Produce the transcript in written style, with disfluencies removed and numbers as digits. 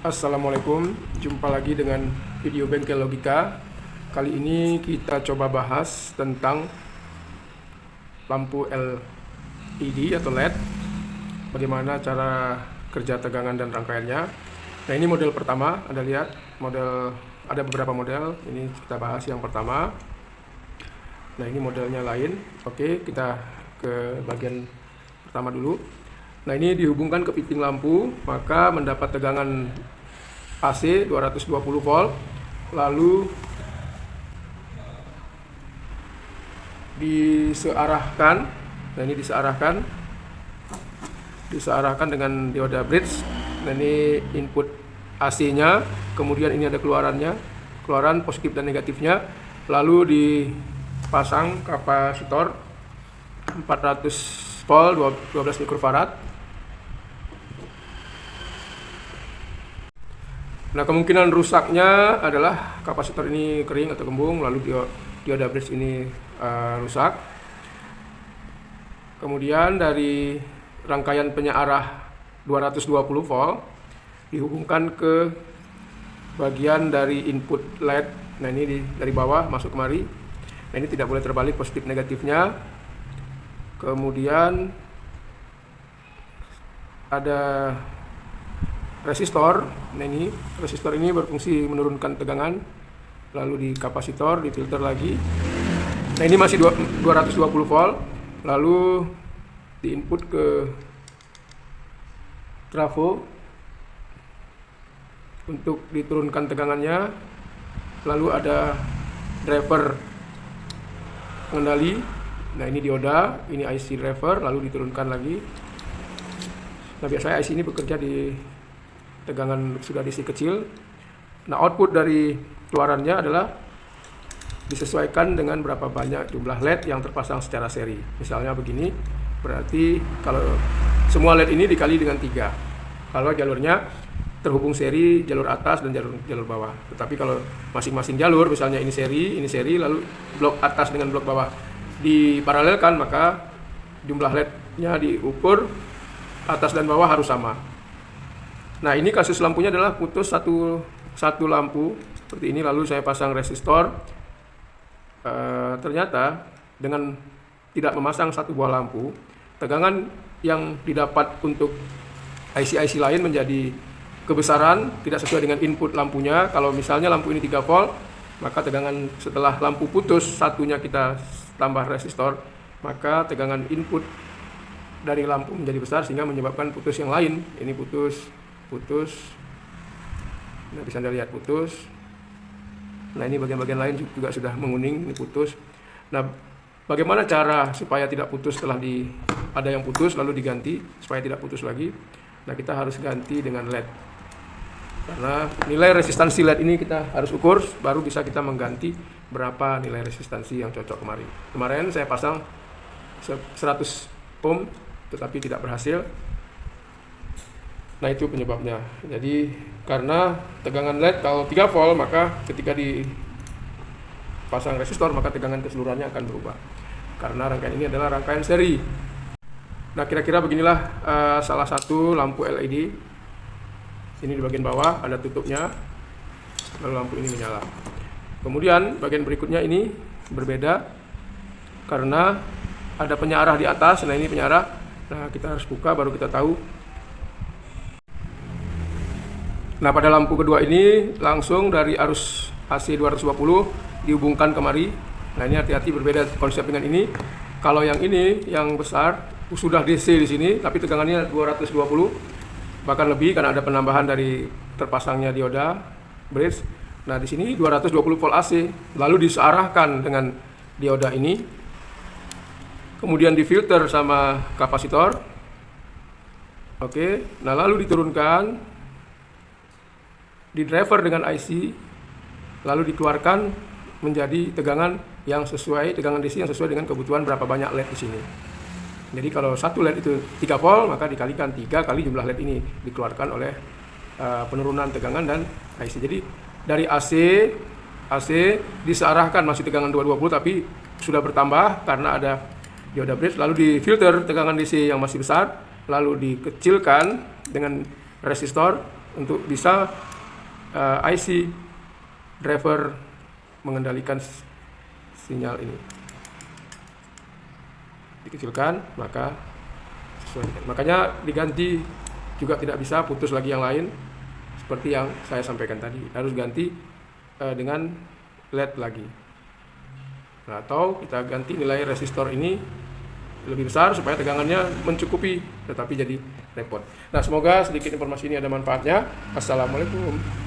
Assalamualaikum, jumpa lagi dengan video Bengkel Logika. Kali ini kita coba bahas tentang lampu LED atau LED. Bagaimana cara kerja tegangan dan rangkaiannya. Nah, ini model pertama, Anda lihat ada beberapa model. Ini kita bahas yang pertama. Nah, ini modelnya lain. Oke, kita ke bagian pertama dulu. Nah, ini dihubungkan ke piting lampu, maka mendapat tegangan AC 220 volt, lalu disearahkan. Nah, ini disearahkan dengan dioda bridge. Nah, ini input AC-nya, kemudian ini ada keluaran positif dan negatifnya, lalu dipasang kapasitor 400 volt 12 mikrofarad. Nah, kemungkinan rusaknya adalah kapasitor ini kering atau kembung, lalu dioda bridge ini rusak. Kemudian dari rangkaian penyearah 220 volt dihubungkan ke bagian dari input LED. Nah, ini dari bawah masuk kemari. Nah, ini tidak boleh terbalik positif negatifnya. Kemudian ada resistor. Nah, ini resistor ini berfungsi menurunkan tegangan, lalu di kapasitor difilter lagi. Nah, ini masih 220 volt, lalu diinput ke trafo untuk diturunkan tegangannya, lalu ada driver pengendali. Nah, ini dioda, ini IC driver, lalu diturunkan lagi. Nah, biasanya IC ini bekerja di tegangan sudah DC kecil. Nah, output dari keluarannya adalah disesuaikan dengan berapa banyak jumlah LED yang terpasang secara seri. Misalnya begini, berarti kalau semua LED ini dikali dengan 3. Kalau jalurnya terhubung seri, jalur atas dan jalur bawah. Tetapi kalau masing-masing jalur, misalnya ini seri, lalu blok atas dengan blok bawah diparalelkan, maka jumlah LED-nya diukur atas dan bawah harus sama. Nah, ini kasus lampunya adalah putus satu lampu seperti ini, lalu saya pasang resistor. Ternyata dengan tidak memasang satu buah lampu, tegangan yang didapat untuk IC-IC lain menjadi kebesaran, tidak sesuai dengan input lampunya. Kalau misalnya lampu ini 3 volt, maka tegangan setelah lampu putus satunya kita tambah resistor, maka tegangan input dari lampu menjadi besar sehingga menyebabkan putus yang lain. Ini putus. Nah, bisa Anda lihat putus. Nah, ini bagian-bagian lain juga sudah menguning, ini putus. Nah, bagaimana cara supaya tidak putus setelah ada yang putus lalu diganti supaya tidak putus lagi? Nah, kita harus ganti dengan LED. Karena nilai resistansi LED ini kita harus ukur, baru bisa kita mengganti berapa nilai resistansi yang cocok kemarin. Kemarin saya pasang 100 ohm tetapi tidak berhasil. Nah, itu penyebabnya. Jadi karena tegangan LED kalau 3 volt, maka ketika dipasang resistor maka tegangan keseluruhannya akan berubah. Karena rangkaian ini adalah rangkaian seri. Nah, kira-kira beginilah salah satu lampu LED. Ini di bagian bawah ada tutupnya, lalu lampu ini menyala. Kemudian bagian berikutnya ini berbeda karena ada penyearah di atas. Nah, ini penyearah. Nah, kita harus buka baru kita tahu. Nah, pada lampu kedua ini langsung dari arus AC 220 dihubungkan kemari. Nah, ini hati-hati, berbeda konsep dengan ini. Kalau yang ini yang besar sudah DC di sini tapi tegangannya 220 bahkan lebih karena ada penambahan dari terpasangnya dioda bridge. Nah, di sini 220 volt AC, lalu disearahkan dengan dioda ini. Kemudian difilter sama kapasitor. Oke, nah lalu diturunkan di driver dengan IC, lalu dikeluarkan menjadi tegangan DC yang sesuai dengan kebutuhan berapa banyak LED di sini. Jadi kalau satu LED itu 3 volt, maka dikalikan 3 kali jumlah LED ini dikeluarkan oleh penurunan tegangan dan IC. Jadi dari AC disearahkan masih tegangan 220 tapi sudah bertambah karena ada dioda bridge, lalu difilter tegangan DC yang masih besar, lalu dikecilkan dengan resistor, untuk bisa IC driver mengendalikan sinyal ini. Dikecilkan, maka sesuaikan. Makanya diganti juga tidak bisa putus lagi yang lain seperti yang saya sampaikan tadi. Harus ganti dengan LED lagi. Nah, atau kita ganti nilai resistor ini lebih besar supaya tegangannya mencukupi, tetapi jadi repot. Nah, semoga sedikit informasi ini ada manfaatnya. Assalamualaikum.